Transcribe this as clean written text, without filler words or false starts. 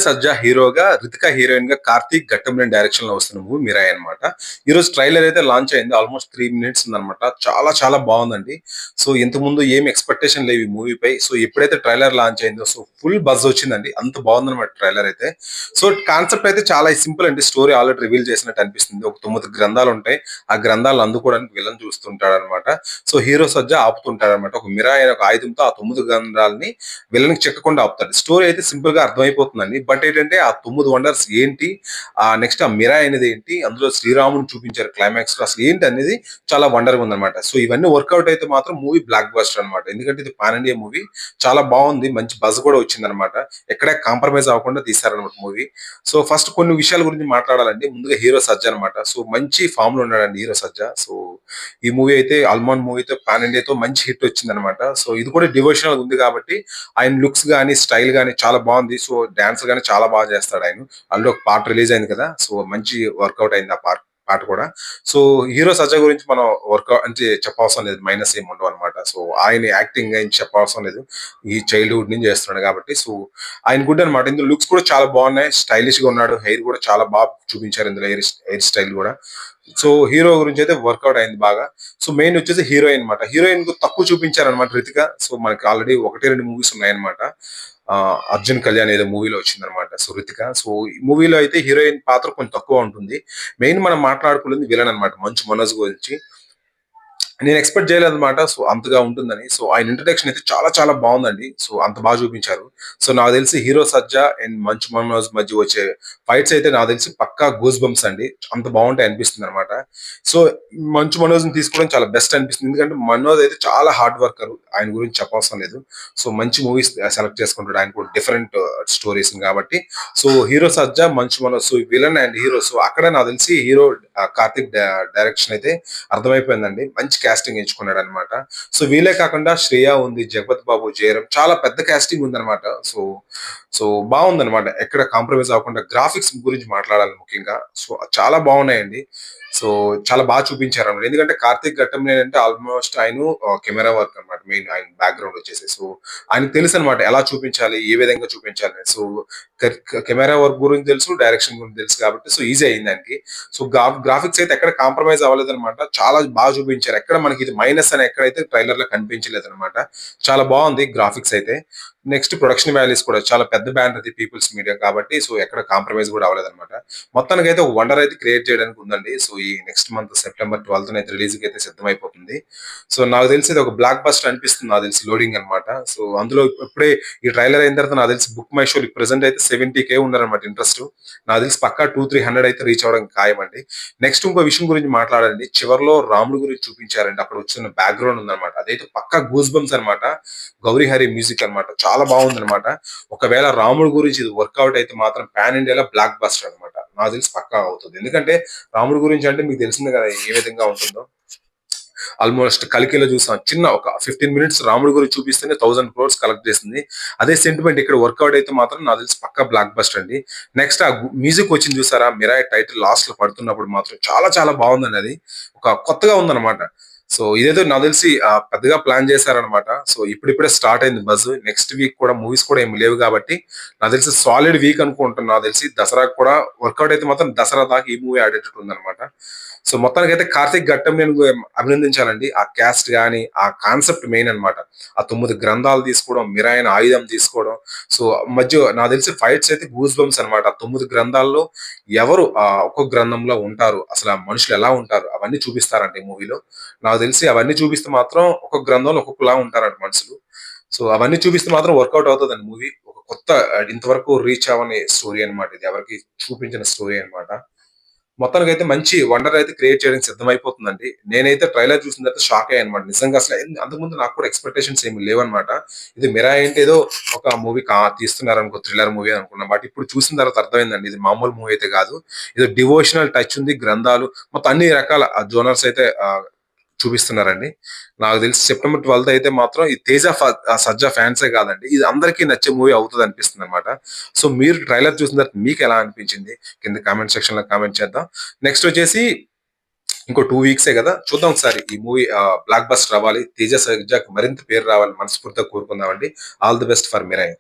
సజ్జా హీరోగా, రితిక హీరోయిన్ గా కార్తీక్ ఘట్టమనేని డైరెక్షన్ లో వస్తున్న మూవీ మిరాయి అన్నమాట. ఈ రోజు ట్రైలర్ అయితే లాంచ్ అయింది. ఆల్మోస్ట్ 3 మినిట్స్ ఉందన్నమాట. చాలా చాలా బాగుందండి. సో ఇంతకుముందు ఏం ఎక్స్పెక్టేషన్ లేవు ఈ మూవీ పై. సో ఎప్పుడైతే ట్రైలర్ లాంచ్ అయిందో సో ఫుల్ బజ్ వచ్చిందండి. అంత బాగుందన్నమాట ట్రైలర్ అయితే. సో కాన్సెప్ట్ అయితే చాలా సింపుల్ అండి. స్టోరీ ఆల్రెడీ రివీల్ చేసినట్టు అనిపిస్తుంది. ఒక 9 గ్రంథాలు ఉంటాయి. ఆ గ్రంథాలను అందుకోవడానికి విలన్ చూస్తుంటాడు అనమాట. సో హీరో సజ్జా ఆపుతుంటాడు అనమాట. ఒక మిరాయి అనే ఒక ఆయుధంతో ఆ 9 గ్రంథాలని విలన్ చెక్కకుండా ఆపుతాడు. స్టోరీ అయితే సింపుల్ గా అర్థమైపోతుందండి. బట్ ఏంటంటే ఆ 9 వండర్స్ ఏంటి, ఆ నెక్స్ట్ ఆ మిరాయి అనేది ఏంటి, అందులో శ్రీరాముని చూపించారు క్లైమాక్స్ లో, అసలు ఏంటి అనేది చాలా వండర్ గా ఉందన్నమాట. సో ఇవన్నీ వర్కౌట్ అయితే మాత్రం మూవీ బ్లాక్ బస్టర్ అనమాట. ఎందుకంటే ఇది పాన్ ఇండియా మూవీ, చాలా బాగుంది, మంచి బజ్ కూడా వచ్చింది అనమాట. ఎక్కడే కాంప్రమైజ్ అవ్వకుండా తీసారనమాట మూవీ. సో ఫస్ట్ కొన్ని విషయాల గురించి మాట్లాడాలండి. ముందుగా హీరో సజ్జా అనమాట. సో మంచి ఫామ్ లో ఉన్నాడండి హీరో సజ్జా. సో ఈ మూవీ అయితే అల్మాన్ మూవీతో పాన్ ఇండియాతో మంచి హిట్ వచ్చింది అనమాట. సో ఇది కూడా డివోషనల్ ఉంది కాబట్టి ఆయన లుక్స్ గానీ స్టైల్ గానీ చాలా బాగుంది. సో డాన్స్ గానీ చాలా బాగా చేస్తాడు ఆయన. అందులో ఒక పాట రిలీజ్ అయింది కదా, సో మంచి వర్కౌట్ అయింది ఆ పాట కూడా. సో హీరో సజ్జా గురించి మనం వర్కౌట్ అంటే చెప్పవసరం లేదు, మైనస్ ఏమి ఉండవు అనమాట. సో ఆయన యాక్టింగ్ అని చెప్పవసరం లేదు, ఈ చైల్డ్హుడ్ నుంచి చేస్తున్నాడు కాబట్టి. సో ఆయన గుడ్ అనమాట. ఇందులో లుక్స్ కూడా చాలా బాగున్నాయి, స్టైలిష్ గా ఉన్నాడు. హెయిర్ కూడా చాలా బాగా చూపించారు ఇందులో, హెయిర్ స్టైల్ కూడా. సో హీరో గురించి అయితే వర్కౌట్ అయింది బాగా. సో మెయిన్ వచ్చేసి హీరోయిన్ అనమాట. హీరోయిన్ కు తక్కువ చూపించారు అనమాట రితిక. సో మనకి ఆల్రెడీ 1-2 మూవీస్ ఉన్నాయన్నమాట. అర్జున్ కళ్యాణ్ ఏదో మూవీలో వచ్చిందనమాట సో రితిక. సో ఈ మూవీలో అయితే హీరోయిన్ పాత్ర కొంచెం తక్కువ ఉంటుంది. మెయిన్ మనం మాట్లాడుకునేది విలన్ అనమాట, మంచు మనోజ్ గురించి. నేను ఎక్స్పెక్ట్ చేయలేదన్నమాట సో అంతగా ఉంటుందని. సో ఆయన ఇంట్రడక్షన్ అయితే చాలా చాలా బాగుందండి. సో అంత బాగా చూపించారు. సో నాకు తెలిసి hero Sajja and Manchu Manoj మధ్య వచ్చే ఫైట్స్ అయితే నాకు తెలిసి పక్కా గూస్ బంప్స్ అండి. అంత బాగుంటాయి అనిపిస్తుంది అనమాట. సో మంచు మనోజ్ ని తీసుకోవడం చాలా బెస్ట్ అనిపిస్తుంది. ఎందుకంటే మనోజ్ అయితే చాలా హార్డ్ వర్కర్, ఆయన గురించి చెప్పవసరం లేదు. సో మంచి మూవీస్ సెలెక్ట్ చేసుకుంటాడు ఆయన కూడా, డిఫరెంట్ స్టోరీస్ కాబట్టి. So hero Sajja, Manchu Manoj, so villain and hero. So అక్కడ నాకు తెలిసి హీరో కార్తిక్ డైరెక్షన్ అయితే అర్థమైపోయిందండి. మంచి కాస్టింగ్ ఎంచుకున్నాడు అనమాట. సో వీలే కాకుండా శ్రేయ ఉంది, జగపతి బాబు, జయరాం, చాలా పెద్ద కాస్టింగ్ ఉందన్నమాట. సో సో బాగుందన్నమాట. ఎక్కడ కాంప్రమైజ్ అవ్వకుండా. గ్రాఫిక్స్ గురించి మాట్లాడాలి ముఖ్యంగా. సో చాలా బాగున్నాయండి. సో చాలా బాగా చూపించారు అన్నమాట. ఎందుకంటే కార్తీక్ ఘట్టమనేని అంటే ఆల్మోస్ట్ ఆయన కెమెరా వర్క్ అనమాట. మెయిన్ ఆయన బ్యాక్గ్రౌండ్ వచ్చేసి. సో ఆయనకు తెలుసు అనమాట ఎలా చూపించాలి, ఏ విధంగా చూపించాలి. సో కెమెరా వర్క్ గురించి తెలుసు, డైరెక్షన్ గురించి తెలుసు కాబట్టి సో ఈజీ అయింది దానికి. సో గ్రాఫిక్స్ అయితే ఎక్కడ కాంప్రమైజ్ అవ్వలేదు అనమాట. చాలా బాగా చూపించారు. ఎక్కడ మనకి ఇది మైనస్ అని ఎక్కడైతే ట్రైలర్ లో కనిపించలేదు అనమాట. చాలా బాగుంది గ్రాఫిక్స్ అయితే. నెక్స్ట్ ప్రొడక్షన్ వాల్యూస్ కూడా చాలా పెద్ద బ్యాండ్ అది పీపుల్స్ మీడియా కాబట్టి సో ఎక్కడ కాంప్రమైజ్ కూడా అవ్వలేదు అనమాట. మొత్తానికి అయితే ఒక వండర్ అయితే క్రియేట్ చేయడానికి ఉందండి. సో ఈ నెక్స్ట్ మంత్ సెప్టెంబర్ 12th అయితే రిలీజ్ కి అయితే సిద్ధమైపోతుంది. సో నాకు తెలిసి ఇది ఒక బ్లాక్ బస్టర్ అనిపిస్తుంది, నాకు తెలిసి లోడింగ్ అనమాట. సో అందులో ఇప్పుడే ఈ ట్రైలర్ అయిన తర్వాత నాకు తెలిసి బుక్ మై షో ప్రెసెంట్ అయితే 70K ఉన్నారనమాట ఇంట్రెస్ట్. నాకు తెలిసి పక్కా 200-300 అయితే రీచ్ అవ్వడం ఖాయమండి. నెక్స్ట్ ఇంకో విషయం గురించి మాట్లాడండి. చివరిలో రాముడు గురించి చూపించారండి. అక్కడ వచ్చిన బ్యాక్గ్రౌండ్ ఉందన్నమాట. అదైతే పక్కా గూస్ బంప్స్ అనమాట. గౌరీ హరి మ్యూజిక్ అనమాట. చాలా బాగుంది అనమాట. ఒకవేళ రాముడు గురించి ఇది వర్కౌట్ అయితే మాత్రం పాన్ ఇండియాలో బ్లాక్ బస్టర్ అనమాట. నాకు తెలిసి పక్కా అవుతుంది. ఎందుకంటే రాముడు గురించి అంటే మీకు తెలిసిందే కదా ఏ విధంగా ఉంటుందో. ఆల్మోస్ట్ కలికిలో చూసాం, చిన్న ఒక 15 మినిట్స్ రాముడి గురించి చూపిస్తేనే 1000 crores కలెక్ట్ చేసింది. అదే సెంటిమెంట్ ఇక్కడ వర్కౌట్ అయితే మాత్రం నాకు తెలిసి పక్కా బ్లాక్ బస్టర్ అండి. నెక్స్ట్ ఆ మ్యూజిక్ వచ్చింది చూసారా, మిరాయి టైటిల్ లాస్ట్ లో పడుతున్నప్పుడు మాత్రం చాలా చాలా బాగుందండి. అది ఒక కొత్తగా ఉందన్నమాట. సో ఇదేదో నాకు తెలిసి పెద్దగా ప్లాన్ చేశారనమాట. సో ఇప్పుడిప్పుడే స్టార్ట్ అయింది బజ్. నెక్స్ట్ వీక్ కూడా మూవీస్ కూడా ఏమి లేవు కాబట్టి నాకు తెలిసి సాలిడ్ వీక్ అనుకుంటున్నాను. నాకు తెలిసి దసరాకు కూడా వర్కౌట్ అయితే మాత్రం దసరా దాకా ఈ మూవీ ఆడేటట్టు ఉందన్నమాట. సో మొత్తానికి అయితే కార్తీక్ ఘట్టమనేని నేను అభినందించాలండి. ఆ క్యాస్ట్ గానీ ఆ కాన్సెప్ట్ మెయిన్ అన్నమాట. ఆ 9 గ్రంథాలు తీసుకోవడం, మిరాయిన్ ఆయుధం తీసుకోవడం. సో మధ్య నాకు తెలిసి ఫైట్స్ అయితే గూస్ బంప్స్ అనమాట. ఆ 9 గ్రంథాల్లో ఎవరు ఒక్కొక్క గ్రంథంలో ఉంటారు, అసలు ఆ మనుషులు ఎలా ఉంటారు అవన్నీ చూపిస్తారంట ఈ మూవీలో. నాకు తెలిసి అవన్నీ చూపిస్తే మాత్రం ఒక్కొక్క గ్రంథంలో ఒక్కొక్కలా ఉంటారంట మనుషులు. సో అవన్నీ చూపిస్తే మాత్రం వర్కౌట్ అవుతుందండి మూవీ. ఒక కొత్త ఇంతవరకు రీచ్ అవ్వని స్టోరీ అన్నమాట ఇది, ఎవరికి చూపించిన స్టోరీ అన్నమాట. మొత్తానికి అయితే మంచి వండర్ అయితే క్రియేట్ చేయడానికి సిద్ధమైపోతుందండి. నేనైతే ట్రైలర్ చూసిన తర్వాత షాక్ అయ్యాను అనమాట. నిజంగా అసలు అంతకుముందు నాకు కూడా ఎక్స్పెక్టేషన్స్ ఏమి లేవన్నమాట. ఇది మిరాయి అంటే ఏదో ఒక మూవీ తీస్తున్నారు అనుకో, థ్రిల్లర్ మూవీ అనుకున్నా. బట్ ఇప్పుడు చూసిన తర్వాత అర్థమైందండి ఇది మామూలు మూవీ అయితే కాదు. ఇది డివోషనల్ టచ్ ఉంది, గ్రంథాలు మొత్తం అన్ని రకాల జోనర్స్ అయితే చూపిస్తున్నారండి. నాకు తెలిసి సెప్టెంబర్ 12th అయితే మాత్రం ఈ తేజ సజ్జా ఫ్యాన్సే కాదండి, ఇది అందరికీ నచ్చే మూవీ అవుతుంది అనిపిస్తుంది అనమాట. సో మీరు ట్రైలర్ చూసిన తర్వాత మీకు ఎలా అనిపించింది కింద కామెంట్ సెక్షన్ లో కామెంట్ చేద్దాం. నెక్స్ట్ వచ్చేసి ఇంకో 2 వీక్సే కదా, చూద్దాం ఒకసారి ఈ మూవీ బ్లాక్ బస్టర్ అవ్వాలి, తేజ సజ్జాకి మరింత పేరు రావాలి మనస్ఫూర్తిగా కోరుకుందామండి. All the best for Mirai.